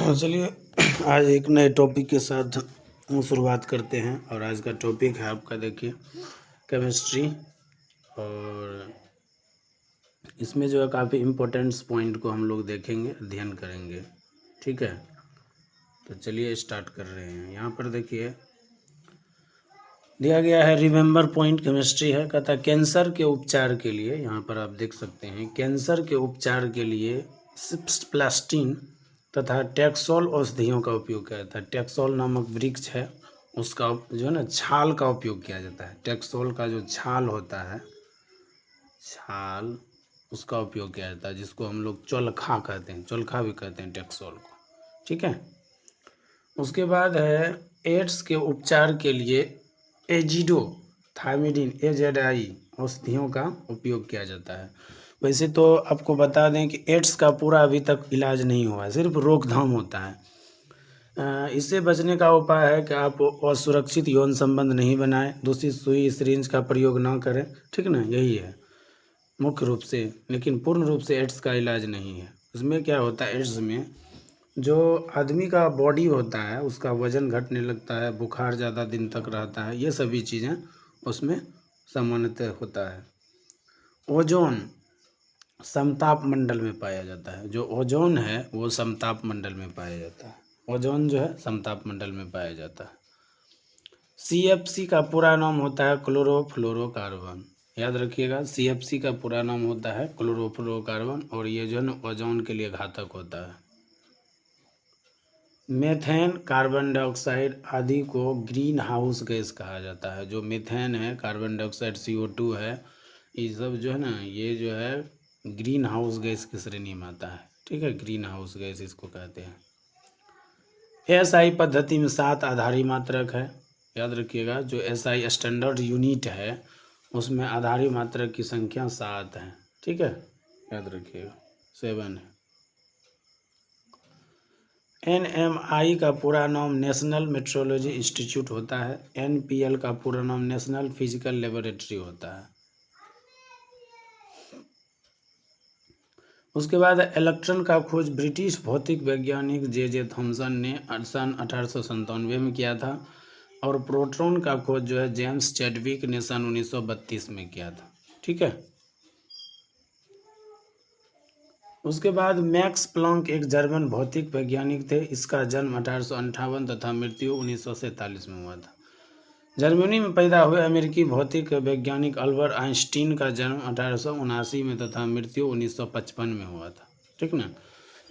चलिए आज एक नए टॉपिक के साथ शुरुआत करते हैं। और आज का टॉपिक है आपका, देखिए, केमिस्ट्री। और इसमें जो है काफ़ी इम्पोर्टेंट्स पॉइंट को हम लोग देखेंगे, अध्ययन करेंगे। ठीक है, तो चलिए स्टार्ट कर रहे हैं। यहाँ पर देखिए दिया गया है, रिमेंबर पॉइंट केमिस्ट्री है। कहता है कैंसर के उपचार के लिए, यहाँ पर आप देख सकते हैं, कैंसर के उपचार के लिए सिप्लास्टिन तथा टैक्सोल औषधियों का उपयोग किया जाता है। टैक्सोल नामक वृक्ष है, उसका जो है ना छाल का उपयोग किया जाता है। टैक्सोल का जो छाल होता है, छाल, उसका उपयोग किया जाता है, जिसको हम लोग चोलखा कहते हैं, चोलखा भी कहते हैं टैक्सोल को। ठीक है, उसके बाद है एड्स के उपचार के लिए एजिडो थायमिडिन AZI औषधियों का उपयोग किया जाता है। वैसे तो आपको बता दें कि एड्स का पूरा अभी तक इलाज नहीं हुआ है, सिर्फ रोकथाम होता है। इससे बचने का उपाय है कि आप असुरक्षित यौन संबंध नहीं बनाएं, दूषित सुई सिरिंज का प्रयोग ना करें। ठीक ना, यही है मुख्य रूप से, लेकिन पूर्ण रूप से एड्स का इलाज नहीं है। उसमें क्या होता है, एड्स में जो आदमी का बॉडी होता है उसका वज़न घटने लगता है, बुखार ज़्यादा दिन तक रहता है, ये सभी चीज़ें उसमें सामान्यतः होता है। ओजोन समताप मंडल में पाया जाता है। जो ओजोन है वो समताप मंडल में पाया जाता है। ओजोन जो है समताप मंडल में पाया जाता है। CFC का पूरा नाम होता है क्लोरोफ्लोरोकार्बन। याद रखिएगा, CFC का पूरा नाम होता है क्लोरोफ्लोरोकार्बन, और ये जो है ना ओजोन के लिए घातक होता है। मेथेन, कार्बन डाइऑक्साइड आदि को ग्रीन हाउस गैस कहा जाता है। जो मीथेन है, कार्बन डाइऑक्साइड CO2 है, ये सब जो है ना, ये जो है ग्रीन हाउस गैस की श्रेणी में आता है। ठीक है, ग्रीन हाउस गैस इसको कहते हैं। SI पद्धति में 7 आधारी मात्रक है। याद रखिएगा, जो SI स्टैंडर्ड यूनिट है उसमें आधारी मात्रक की संख्या 7 है। ठीक है, याद रखिएगा 7 है। NMI का पूरा नाम नेशनल मेट्रोलॉजी इंस्टीट्यूट होता है। NPL का पूरा नाम नेशनल फिजिकल लेबोरेटरी होता है। उसके बाद इलेक्ट्रॉन का खोज ब्रिटिश भौतिक वैज्ञानिक J.J. थॉमसन ने सन 1897 में किया था, और प्रोटॉन का खोज जो है जेम्स चैडविक ने सन 1932 में किया था। ठीक है, उसके बाद मैक्स प्लांक एक जर्मन भौतिक वैज्ञानिक थे। इसका जन्म 1858 तथा मृत्यु 1947 में हुआ था। जर्मनी में पैदा हुए अमेरिकी भौतिक वैज्ञानिक अल्बर्ट आइंस्टीन का जन्म 1879 में तथा मृत्यु 1955 में हुआ था। ठीक ना,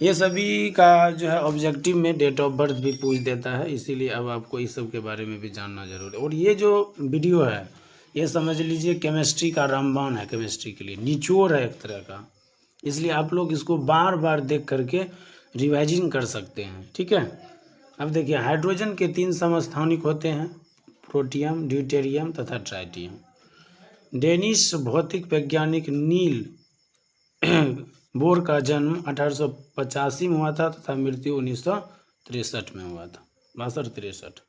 ये सभी का जो है ऑब्जेक्टिव में डेट ऑफ बर्थ भी पूछ देता है, इसीलिए अब आपको इस सब के बारे में भी जानना जरूर है। और ये जो वीडियो है ये समझ लीजिए केमिस्ट्री का रामबाण है, केमिस्ट्री के लिए निचोड़ है एक तरह का, इसलिए आप लोग इसको बार बार देख करके रिवाइजिंग कर सकते हैं। ठीक है, अब देखिए हाइड्रोजन के 3 समस्थानिक होते हैं, प्रोटियम, ड्यूटेरियम तथा ट्राइटियम। डेनिश भौतिक वैज्ञानिक नील बोर का जन्म 1885 में हुआ था तथा मृत्यु 1963 में हुआ था, 62-63।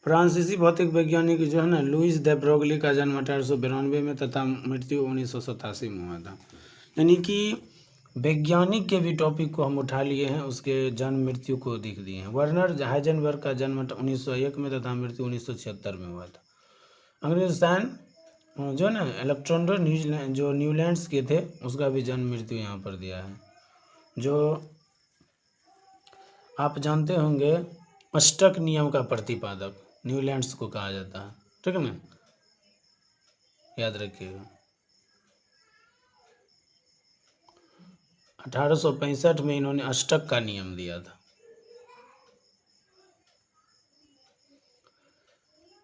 फ्रांसीसी भौतिक वैज्ञानिक जो है ना लुइस दे ब्रोगली का जन्म 1892 में तथा मृत्यु 1987 में हुआ था। यानी कि वैज्ञानिक के भी टॉपिक को हम उठा लिए हैं, उसके जन्म मृत्यु को दिख दिए हैं। वर्नर हाइजेनबर्ग का जन्म 1901 में तथा मृत्यु 1976 में हुआ था। अंग्रेज साइन जो ना इलेक्ट्रॉन जो न्यूलैंड्स के थे उसका भी जन्म मृत्यु यहाँ पर दिया है। जो आप जानते होंगे अष्टक नियम का प्रतिपादक न्यूलैंड्स को कहा जाता है। ठीक है ना, याद रखिएगा। 1865 में इन्होंने अष्टक का नियम दिया था।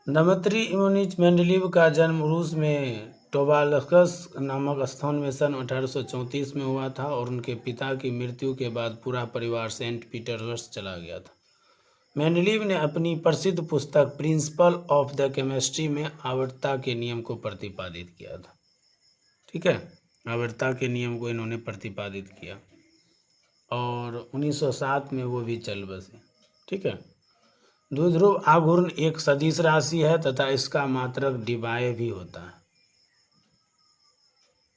दमित्री इवानोविच मेंडलीव का जन्म रूस में टोबालस्कस नामक स्थान में सन 1834 में हुआ था, और उनके पिता की मृत्यु के बाद पूरा परिवार सेंट पीटर्सबर्ग चला गया था। मेंडलीव ने अपनी प्रसिद्ध पुस्तक प्रिंसिपल ऑफ द केमिस्ट्री में आवर्तता के नियम को प्रतिपादित किया था। ठीक है, आवर्तता के नियम को इन्होंने प्रतिपादित किया, और 1907 में वो भी चल बसे। ठीक है, द्विध्रुव आघूर्ण एक सदिश राशि है तथा इसका मात्रक डिबाय भी होता है।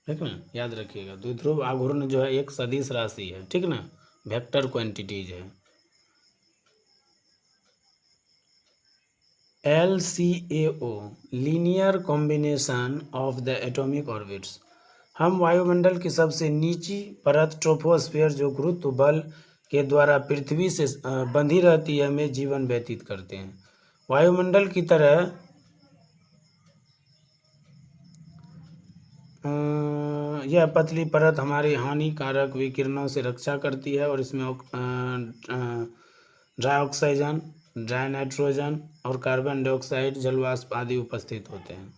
ठीक ना, याद रखिएगा। द्विध्रुव आघूर्ण जो है एक सदिश राशि है, ठीक ना, वेक्टर क्वांटिटीज है। LCAO linear combination of the atomic orbits. हम वायुमंडल की सबसे नीची परत ट्रोपोस्फीयर जो गुरुत्व बल के द्वारा पृथ्वी से बंधी रहती है में जीवन व्यतीत करते हैं। वायुमंडल की तरह यह पतली परत हमारी हानिकारक विकिरणों से रक्षा करती है और इसमें डाइऑक्सीजन, ड्राई नाइट्रोजन और कार्बन डाइऑक्साइड, जलवाष्प आदि उपस्थित होते हैं।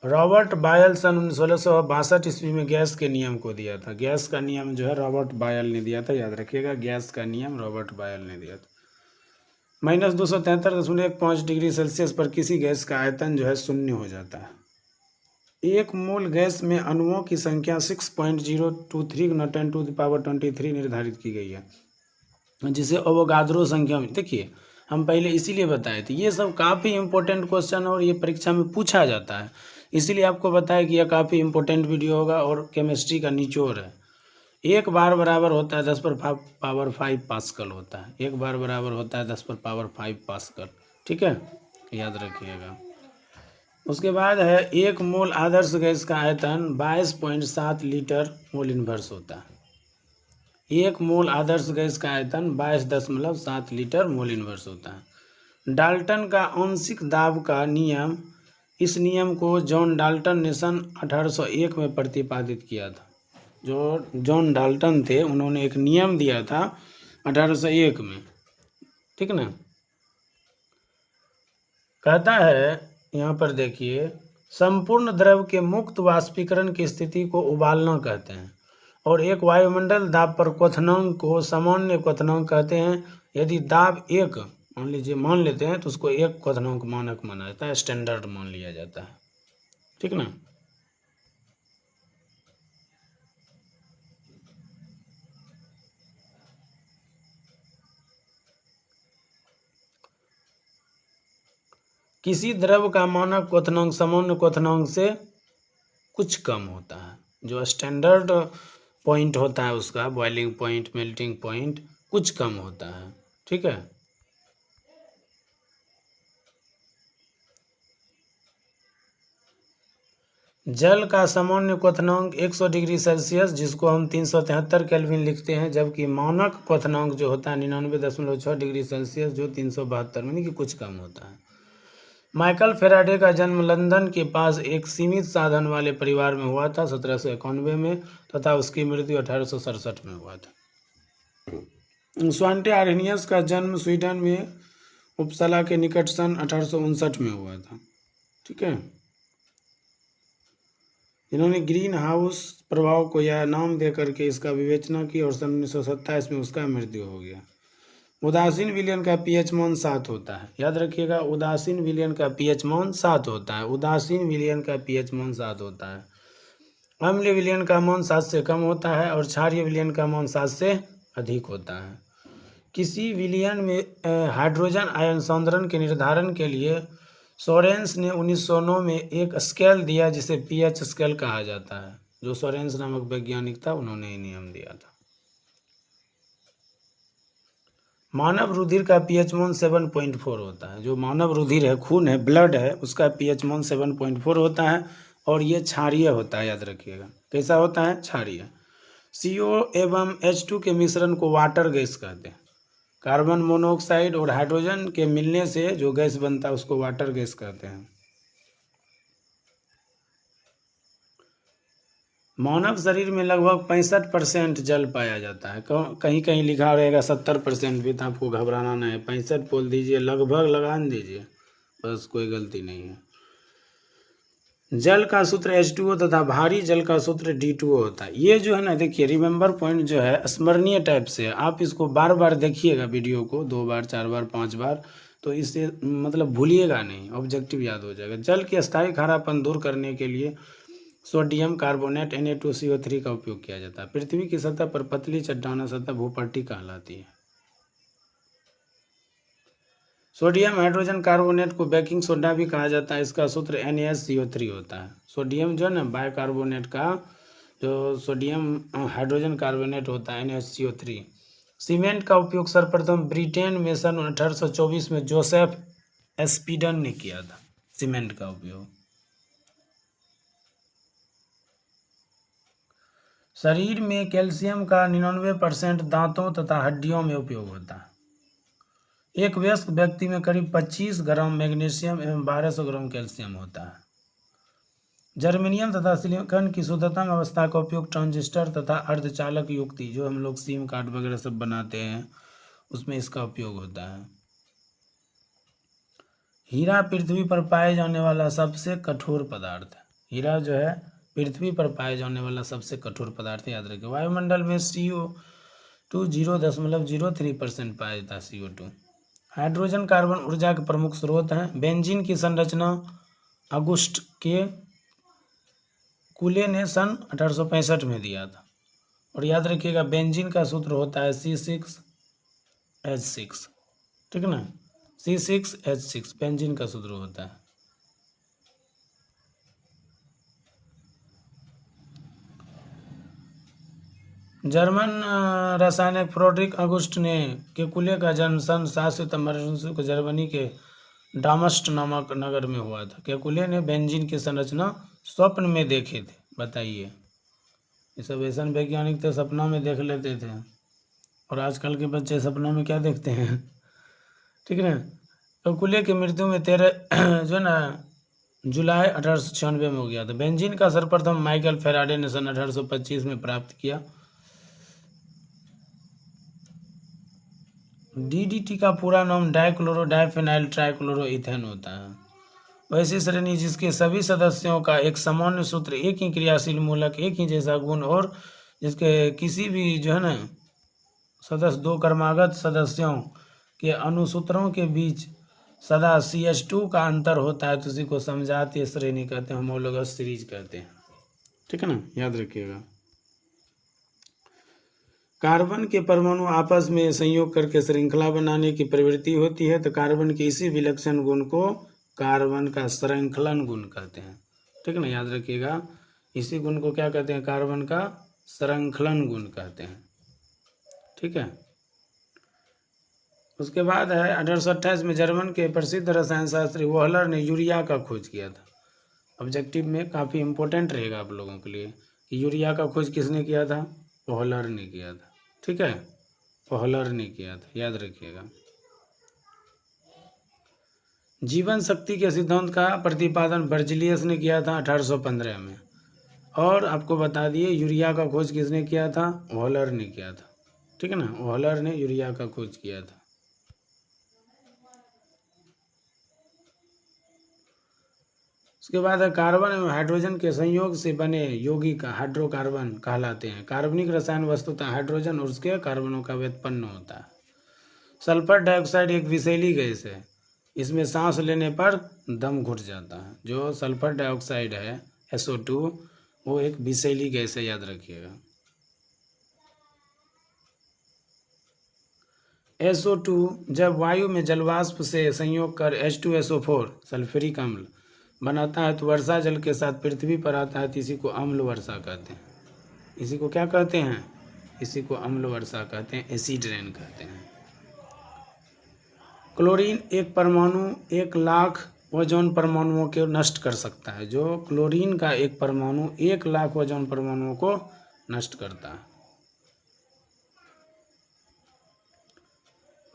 रॉबर्ट बायल सन 1662 ईस्वी में गैस के नियम को दिया था। गैस का नियम जो है रॉबर्ट बायल ने दिया था, याद रखिएगा, गैस का नियम रॉबर्ट बायल ने दिया था। -273.15 डिग्री सेल्सियस पर किसी गैस का आयतन जो है शून्य हो जाता है। एक मोल गैस में अणुओं की संख्या 6.023 × 10⁻23 निर्धारित की गई है, जिसे अवोगाद्रो संख्या में, देखिए हम पहले इसीलिए बताए थे, ये सब काफ़ी इंपॉर्टेंट क्वेश्चन और ये परीक्षा में पूछा जाता है, इसीलिए आपको बताया कि यह काफ़ी इंपॉर्टेंट वीडियो होगा और केमिस्ट्री का निचोड़ है। एक बार बराबर होता है 10⁻5 पास्कल होता है। एक बार बराबर होता है 10⁻5 पास्कल, ठीक है, याद रखिएगा। उसके बाद है एक मोल आदर्श गैस का आयतन 22.7 लीटर मोल इनवर्स होता है। एक मोल आदर्श गैस का आयतन 22.7 लीटर मोल इनवर्स होता है। डाल्टन का आंशिक दाब का नियम, इस नियम को जॉन डाल्टन ने सन 1801 में प्रतिपादित किया था। जो जॉन डाल्टन थे उन्होंने एक नियम दिया था 1801 में, ठीक ना। कहता है यहाँ पर देखिए, संपूर्ण द्रव के मुक्त वाष्पीकरण की स्थिति को उबालना कहते हैं और एक वायुमंडल दाब पर क्वथनांक को सामान्य क्वथनांक कहते हैं। यदि दाब एक मान लेते हैं तो उसको एक क्वथनांक मानक माना जाता है, स्टैंडर्ड मान लिया जाता है, ठीक ना। किसी द्रव का मानक क्वथनांक सामान्य क्वथनांक से कुछ कम होता है। जो स्टैंडर्ड पॉइंट होता है उसका, बॉइलिंग पॉइंट, मेल्टिंग पॉइंट, कुछ कम होता है, ठीक है। जल का सामान्य क्वथनांक 100 डिग्री सेल्सियस, जिसको हम 373 केल्विन लिखते हैं, जबकि मानक क्वथनांक जो होता है 99.6 डिग्री सेल्सियस, जो 372 यानी कि कुछ कम होता है। माइकल फेराडे का जन्म लंदन के पास एक सीमित साधन वाले परिवार में हुआ था 1791 में, तथा उसकी मृत्यु 1867 में हुआ था। स्वांटे आर्हेनियस का जन्म स्वीडन में उपसला के निकट सन 1859 में हुआ था, ठीक है। इन्होंने ग्रीन हाउस प्रभाव को यह नाम दे करके इसका विवेचना की और सन 1927 में उसका मृत्यु हो गया। उदासीन विलयन का पीएच मान 7 होता है, याद रखिएगा, उदासीन विलयन का पीएच मान 7 होता है। उदासीन विलयन का पीएच मान 7 होता है। अम्लीय विलयन का मान 7 से कम होता है और क्षारीय विलयन का मान 7 से अधिक होता है। किसी विलयन में हाइड्रोजन आयन सौंदर्य के निर्धारण के लिए सोरेंस ने 1909 में एक स्केल दिया जिसे पीएच स्केल कहा जाता है। जो सोरेंस नामक वैज्ञानिक था उन्होंने ये नियम दिया था। मानव रुधिर का पीएच मान 7.4 होता है। जो मानव रुधिर है, खून है, ब्लड है, उसका पीएच मान 7.4 होता है और ये क्षारीय होता है, याद रखिएगा। कैसा होता है? क्षारीय। CO एवं H2 के मिश्रण को वाटर गैस कहते हैं। कार्बन मोनोऑक्साइड और हाइड्रोजन के मिलने से जो गैस बनता है उसको वाटर गैस कहते हैं। मानव शरीर में लगभग 65% जल पाया जाता है। कहीं कहीं लिखा रहेगा 70% भी, तो आपको घबराना नहीं है। 65 बोल दीजिए, लगभग लगा दीजिए, बस कोई गलती नहीं है। जल का सूत्र H2O तथा भारी जल का सूत्र D2O होता है। ये जो है ना, देखिए, रिमेंबर पॉइंट जो है स्मरणीय टाइप से, आप इसको बार बार देखिएगा, वीडियो को 2 बार 4 बार 5 बार, तो इससे मतलब भूलिएगा नहीं, ऑब्जेक्टिव याद हो जाएगा। जल के स्थायी खारापन दूर करने के लिए सोडियम कार्बोनेट Na2CO3 का उपयोग किया जाता है। पृथ्वी की सतह पर पतली चट्टाना सतह भूपट्टी कहलाती है। सोडियम हाइड्रोजन कार्बोनेट को बेकिंग सोडा भी कहा जाता है। इसका सूत्र NaCO3 होता है। सोडियम जो है ना बाइकार्बोनेट का जो सोडियम हाइड्रोजन कार्बोनेट होता है NaCO3। सीमेंट का उपयोग सर्वप्रथम ब्रिटेन में सन 1824 में जोसेफ एस्पिडन ने किया था, सीमेंट का उपयोग। शरीर में कैल्शियम का 99% दांतों तथा हड्डियों में उपयोग होता है। एक वयस्क व्यक्ति में करीब 25 ग्राम मैग्नीशियम एवं 1200 ग्राम कैल्शियम होता है। जर्मेनियम तथा सिलिकॉन की शुद्धतम अवस्था का उपयोग ट्रांजिस्टर तथा अर्धचालक युक्ति, जो हम लोग सिम कार्ड वगैरह सब बनाते हैं, उसमें इसका उपयोग होता है। हीरा पृथ्वी पर पाए जाने वाला सबसे कठोर पदार्थ है। हीरा जो है पृथ्वी पर पाए जाने वाला सबसे कठोर पदार्थ है, याद रखिए। वायुमंडल में CO2 0.03% पाया जाता है, CO2। हाइड्रोजन कार्बन ऊर्जा के प्रमुख स्रोत हैं। बेंजीन की संरचना अगुस्ट के कुले ने सन 1865 में दिया था। और याद रखिएगा बेंजीन का सूत्र होता है C6H6, ठीक है ना, C6H6 बेंजीन का सूत्र होता है। जर्मन रासायनिक फ्रेडरिक अगुस्ट ने केकुले का जन्म सन 7 सितंबर को जर्मनी के डामस्ट नामक नगर में हुआ था। केकुले ने बेंजीन की संरचना स्वप्न में देखे थे। बताइए, ये सब ऐसा वैज्ञानिक तो सपना में देख लेते थे, और आजकल के बच्चे सपनों में क्या देखते हैं, ठीक है ना। केकुले की मृत्यु में 13 जो है ना जुलाई 1896 में हो गया था। बेंजीन का सर्वप्रथम माइकल फेराडे ने सन 1825 में प्राप्त किया। DDT का पूरा नाम डाइक्लोरो डाइफेनाइल ट्राइक्लोरोइथेन होता है। वैसी श्रेणी जिसके सभी सदस्यों का एक सामान्य सूत्र, एक ही क्रियाशील मूलक, एक ही जैसा गुण, और जिसके किसी भी जो है ना सदस्य दो क्रमागत सदस्यों के अनुसूत्रों के बीच सदा CH2 का अंतर होता है, तो उसी को समजातीय श्रेणी कहते हैं, होमोलोगस सीरीज कहते हैं, ठीक है ना, याद रखिएगा। कार्बन के परमाणु आपस में संयोग करके श्रृंखला बनाने की प्रवृत्ति होती है, तो कार्बन के इसी विलक्षण गुण को कार्बन का श्रृंखलन गुण कहते हैं, ठीक है ना, याद रखिएगा। इसी गुण को क्या कहते हैं, कार्बन का श्रृंखलन गुण कहते हैं, ठीक है। उसके बाद है 1828 में जर्मन के प्रसिद्ध रसायन शास्त्री वोहलर ने यूरिया का खोज किया था। ऑब्जेक्टिव में काफ़ी इंपॉर्टेंट रहेगा आप लोगों के लिए कि यूरिया का खोज किसने किया था, वोहलर ने किया था, ठीक है, वोहलर ने किया था, याद रखिएगा। जीवन शक्ति के सिद्धांत का प्रतिपादन बर्जिलियस ने किया था 1815 में। और आपको बता दिए यूरिया का खोज किसने किया था, वोहलर ने किया था, ठीक है ना, वोहलर ने यूरिया का खोज किया था। उसके बाद कार्बन एवं हाइड्रोजन के संयोग से बने यौगिक हाइड्रोकार्बन कहलाते हैं। कार्बनिक रसायन वस्तुतः हाइड्रोजन और उसके कार्बनों का व्युत्पन्न होता है। सल्फर डाइऑक्साइड एक विषैली गैस है, इसमें सांस लेने पर दम घुट जाता है। जो सल्फर डाइऑक्साइड है SO2 वो एक विषैली गैस है, याद रखिएगा। SO2 जब वायु में जलवाष्प से संयोग कर H2SO4 सल्फ्यूरिक अम्ल बनाता है तो वर्षा जल के साथ पृथ्वी पर आता है, तो इसी को अम्ल वर्षा कहते हैं। इसी को क्या कहते हैं, इसी को अम्ल वर्षा कहते हैं, एसिड रेन कहते हैं। क्लोरीन एक परमाणु 1,00,000 ओजोन परमाणुओं को नष्ट कर सकता है। जो क्लोरीन का एक परमाणु 1,00,000 ओजोन परमाणुओं को नष्ट करता है।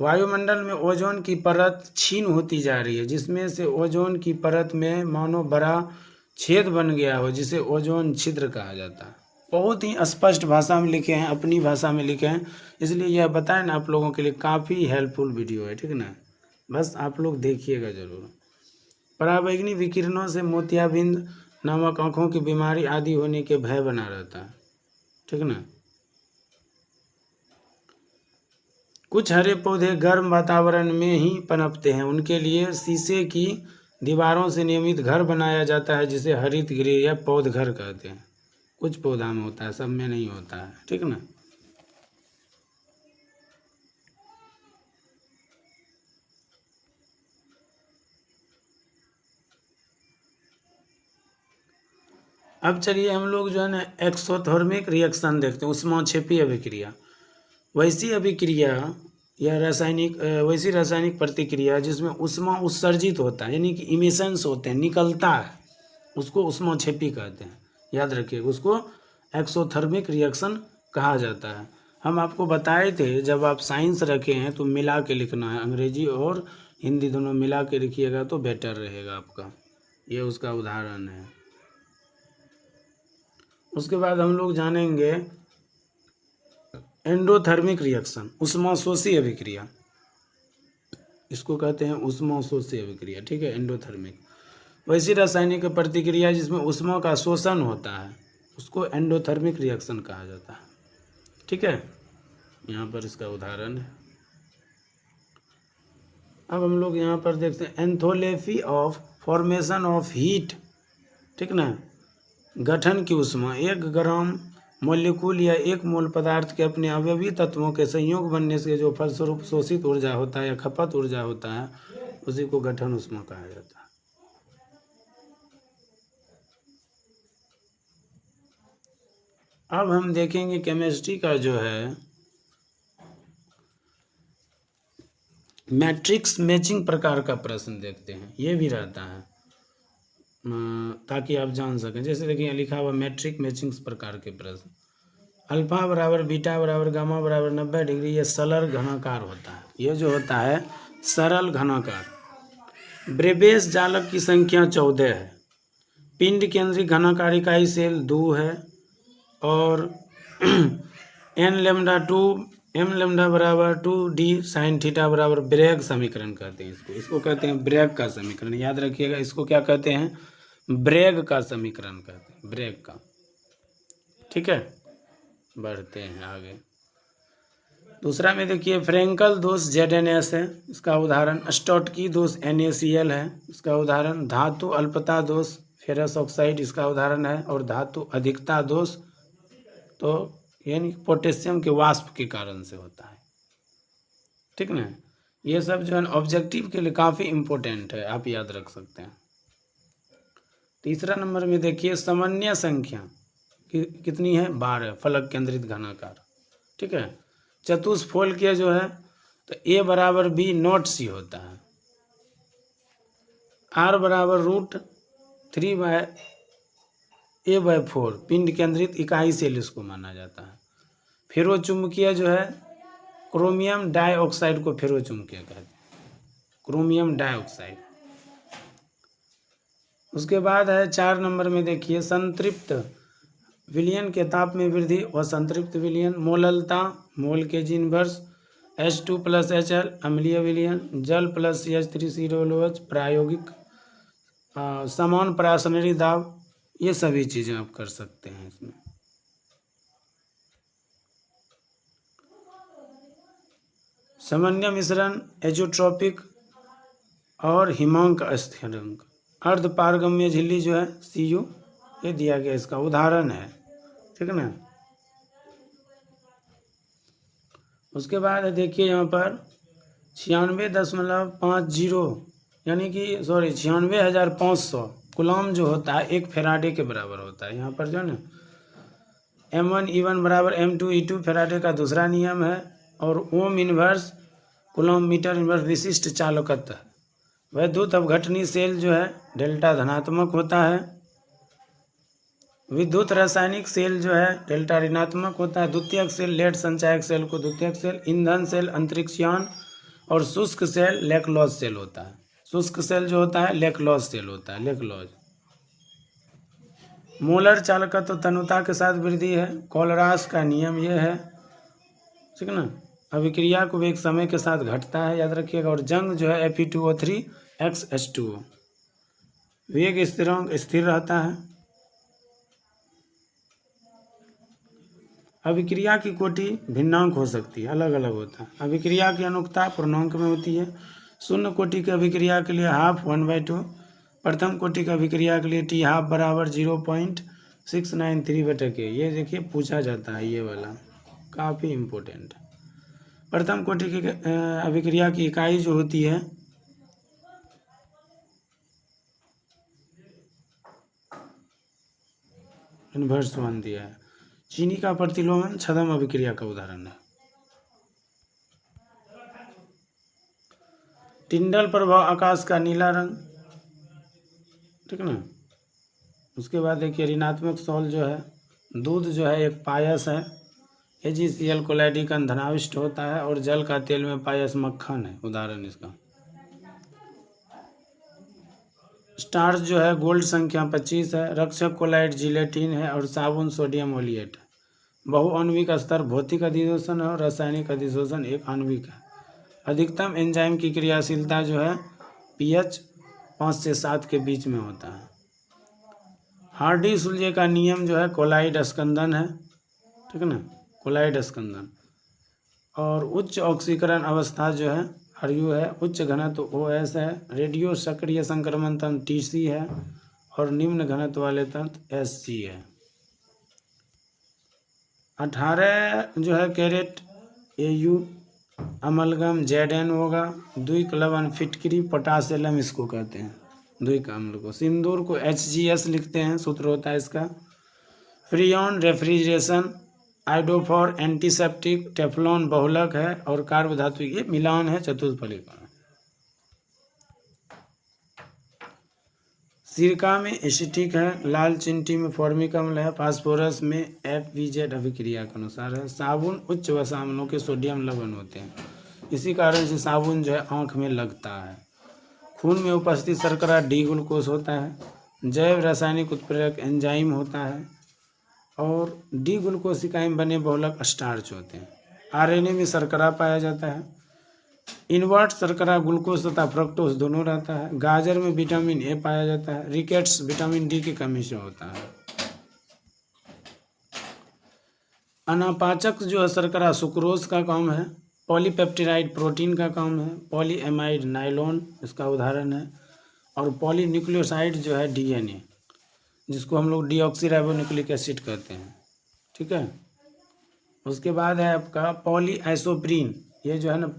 वायुमंडल में ओजोन की परत क्षीण होती जा रही है, जिसमें से ओजोन की परत में मानो बड़ा छेद बन गया हो, जिसे ओजोन छिद्र कहा जाता है। बहुत ही स्पष्ट भाषा में लिखे हैं, अपनी भाषा में लिखे हैं, इसलिए यह बताएं ना आप लोगों के लिए काफ़ी हेल्पफुल वीडियो है, ठीक है ना, बस आप लोग देखिएगा ज़रूर। पराबैंगनी विकिरणों से मोतियाबिंद नामक आँखों की बीमारी आदि होने के भय बना रहता है, ठीक है ना। कुछ हरे पौधे गर्म वातावरण में ही पनपते हैं, उनके लिए शीशे की दीवारों से नियमित घर बनाया जाता है, जिसे हरित गृह या पौध घर कहते हैं। कुछ पौधा में होता है, सब में नहीं होता है, ठीक है ना। अब चलिए हम लोग जो है ना एक्सोथर्मिक रिएक्शन देखते हैं, ऊष्माक्षेपी अभिक्रिया। वैसी अभिक्रिया या वैसी रासायनिक प्रतिक्रिया जिसमें ऊष्मा उत्सर्जित होता है, यानी कि इमिशंस होते हैं, निकलता है, उसको ऊष्माक्षेपी कहते हैं। याद रखिए, उसको एक्सोथर्मिक रिएक्शन कहा जाता है। हम आपको बताए थे, जब आप साइंस रखे हैं तो मिला के लिखना है, अंग्रेजी और हिंदी दोनों मिला के लिखिएगा तो बेटर रहेगा आपका। ये उसका उदाहरण है। उसके बाद हम लोग जानेंगे एंडोथर्मिक रिएक्शन, ऊष्माशोषी अभिक्रिया। इसको कहते हैं ऊष्माशोषी अभिक्रिया, ठीक है, एंडोथर्मिक। वैसी रासायनिक प्रतिक्रिया जिसमें ऊष्मा का शोषण होता है, उसको एंडोथर्मिक रिएक्शन कहा जाता है, ठीक है। यहाँ पर इसका उदाहरण है। अब हम लोग यहाँ पर देखते हैं एंथोलेपी ऑफ फॉर्मेशन ऑफ हीट, ठीक ना। गठन की ऊष्मा 1 ग्राम मॉलिक्यूल या 1 मोल पदार्थ के अपने अवयवी तत्वों के संयोग बनने से जो फलस्वरूप शोषित ऊर्जा होता है या खपत ऊर्जा होता है, उसी को गठन ऊष्मा कहा जाता है। अब हम देखेंगे केमिस्ट्री का जो है मैट्रिक्स मैचिंग प्रकार का प्रश्न देखते हैं, ये भी रहता है ताकि आप जान सकें। जैसे देखिए लिखा हुआ मैट्रिक मैचिंग प्रकार के प्रश्न, अल्फा बराबर बीटा बराबर गामा बराबर 90 डिग्री, ये सरल घनाकार होता है। ये जो होता है सरल घनाकार। ब्रेबेस जालक की संख्या 14 है। पिंड केंद्रित घनाकार इकाई सेल 2 है। और एन लेमडा 2 एम लेमडा बराबर 2d साइन थीटा बराबर ब्रैग समीकरण कहते हैं इसको कहते हैं ब्रैग का समीकरण। याद रखिएगा, इसको क्या कहते हैं? ब्रैग का समीकरण कहते हैं, ब्रैग का, ठीक है। बढ़ते हैं आगे। दूसरा में देखिए फ्रेंकल दोष ZNS है, इसका उदाहरण। स्टोटकी दोष NaCl है, इसका उदाहरण। धातु अल्पता दोष फेरस ऑक्साइड, इसका उदाहरण है। और धातु अधिकता दोष तो यानी पोटेशियम के वाष्प के कारण से होता है, ठीक ना। ये सब जो है ऑब्जेक्टिव के लिए काफ़ी इम्पोर्टेंट है, आप याद रख सकते हैं। तीसरा नंबर में देखिए सामान्य संख्या कितनी है? 12, फलक केंद्रित घनाकार, ठीक है। चतुष्फल के जो है तो A बराबर B नॉट C होता है। R बराबर √3/A/4 पिंड केंद्रित इकाई सेल इसको माना जाता है। फेरोचुंबकीय जो है क्रोमियम डाइऑक्साइड को फेरोचुंबकीय कहते हैं, क्रोमियम डाइऑक्साइड। उसके बाद है 4 नंबर में देखिए संतृप्त विलयन के ताप में वृद्धि और संतृप्त विलयन। मोललता मोल के जी इनवर्स। H2+HL अम्लीय विलयन। जल प्लस CH3COOH प्रायोगिक समान प्रासनरी दाब। ये सभी चीज़ें आप कर सकते हैं इसमें। सामान्य मिश्रण एजोट्रोपिक और हिमांक अस्थिरांक। अर्ध पारगम्य झिल्ली जो है Cu, ये दिया गया, इसका उदाहरण है, ठीक है ना। उसके बाद देखिए यहाँ पर 96.50 यानी कि 96,500 कूलम जो होता है 1 फैराडे के बराबर होता है। यहाँ पर जो है ना M1E1 बराबर M2E2 फैराडे का दूसरा नियम है। और ओम इनवर्स कूलम मीटर इनवर्स विशिष्ट चालकत्व। वैद्युत अपघटनी सेल जो है डेल्टा धनात्मक होता है। विद्युत रासायनिक सेल जो है डेल्टा ऋणात्मक होता है। द्वितीयक सेल लेड संचायक सेल को द्वितीयक सेल। ईंधन सेल अंतरिक्षयान। और शुष्क सेल लेकलॉज सेल होता है। शुष्क सेल जो होता है लेकलॉज सेल होता है, लेकलॉज। मोलर चालकत्व तनुता के साथ वृद्धि है, कोलरास का नियम यह है, ठीक है ना। अभिक्रिया को एक समय के साथ घटता है, याद रखिएगा। और जंग जो है Fe2O3 XH2O, वेग स्थिरांक स्थिर रहता है। अभिक्रिया की कोटि भिन्नांक हो सकती है, अलग अलग होता है। अभिक्रिया की अनुकता पूर्णांक में होती है। शून्य कोटि की अभिक्रिया के लिए हाफ 1/2। प्रथम कोटि की अभिक्रिया के लिए T हाफ बराबर 0.693/K। ये देखिए पूछा जाता है, ये वाला काफ़ी इम्पोर्टेंट है। प्रथम कोटि की अभिक्रिया की इकाई जो होती है इन्वर्स वन दिया है। चीनी का प्रतिलोमन छद्म अभिक्रिया का उदाहरण है। टिंडल प्रभाव आकाश का नीला रंग, ठीक ना। उसके बाद देखिए ऋणात्मक सॉल जो है, दूध जो है एक पायस है, AgCl कोलाइडिकन धनाविष्ट होता है और जल का तेल में पायस मक्खन है, उदाहरण इसका। स्टार्च जो है गोल्ड संख्या 25 है, रक्षक कोलाइड जिलेटिन है और साबुन सोडियम ओलिएट है। बहुआण्विक स्तर भौतिक अधिशोषण है और रासायनिक अधिशोषण एक आणविक है। अधिकतम एंजाइम की क्रियाशीलता जो है pH 5 से 7 के बीच में होता है। हार्डी सुलजे का नियम जो है कोलाइड स्कंदन है, ठीक है ना, कोलाइड स्कंदन। और उच्च ऑक्सीकरण अवस्था जो है RU है, उच्च घनत्व OS है, रेडियो सक्रिय संक्रमण तंत्र TC है और निम्न घनत्व वाले तंत्र SC है। 18 जो है कैरेट AU अमलगम ZN होगा। द्विक्लवन फिटकरी पोटासिलम इसको कहते हैं, द्विक अम्ल को। सिंदूर को HGS लिखते हैं, सूत्र होता है इसका। फ्रीऑन रेफ्रिजरेशन, आइडोफॉर एंटीसेप्टिक, टेफ्लॉन बहुलक है और कार्ब धातु ये मिलान है चतुर्थफलिक। सिरका में एसिटिक है, लाल चिंटी में फॉर्मिक अम्ल है, फास्फोरस में FVZ अभिक्रिया के अनुसार है। साबुन उच्च वसाम्लों के सोडियम लवण होते हैं, इसी कारण से साबुन जो है आँख में लगता है। खून में उपस्थित शर्करा D ग्लूकोज होता है। जैव रासायनिक उत्प्रेरक एंजाइम होता है और D ग्लूकोसिकाई में बने बहुलक स्टार्च होते हैं। RNA में शर्करा पाया जाता है। इनवर्ट शर्करा ग्लूकोज तथा फ्रक्टोज दोनों रहता है। गाजर में विटामिन A पाया जाता है। रिकेट्स विटामिन D की कमी से होता है। अनापाचक जो है शर्करा सुक्रोज का काम है। पॉलीपेप्टिडाइड प्रोटीन का काम है। पॉलीएमाइड नाइलॉन इसका उदाहरण है। और पॉलीन्यूक्लियोसाइड जो है DNA, जिसको हम लोग डीऑक्सीराइबोन्यूक्लिक एसिड कहते हैं, ठीक है। उसके बाद है आपका पॉलीआइसोप्रीन, ये जो है ना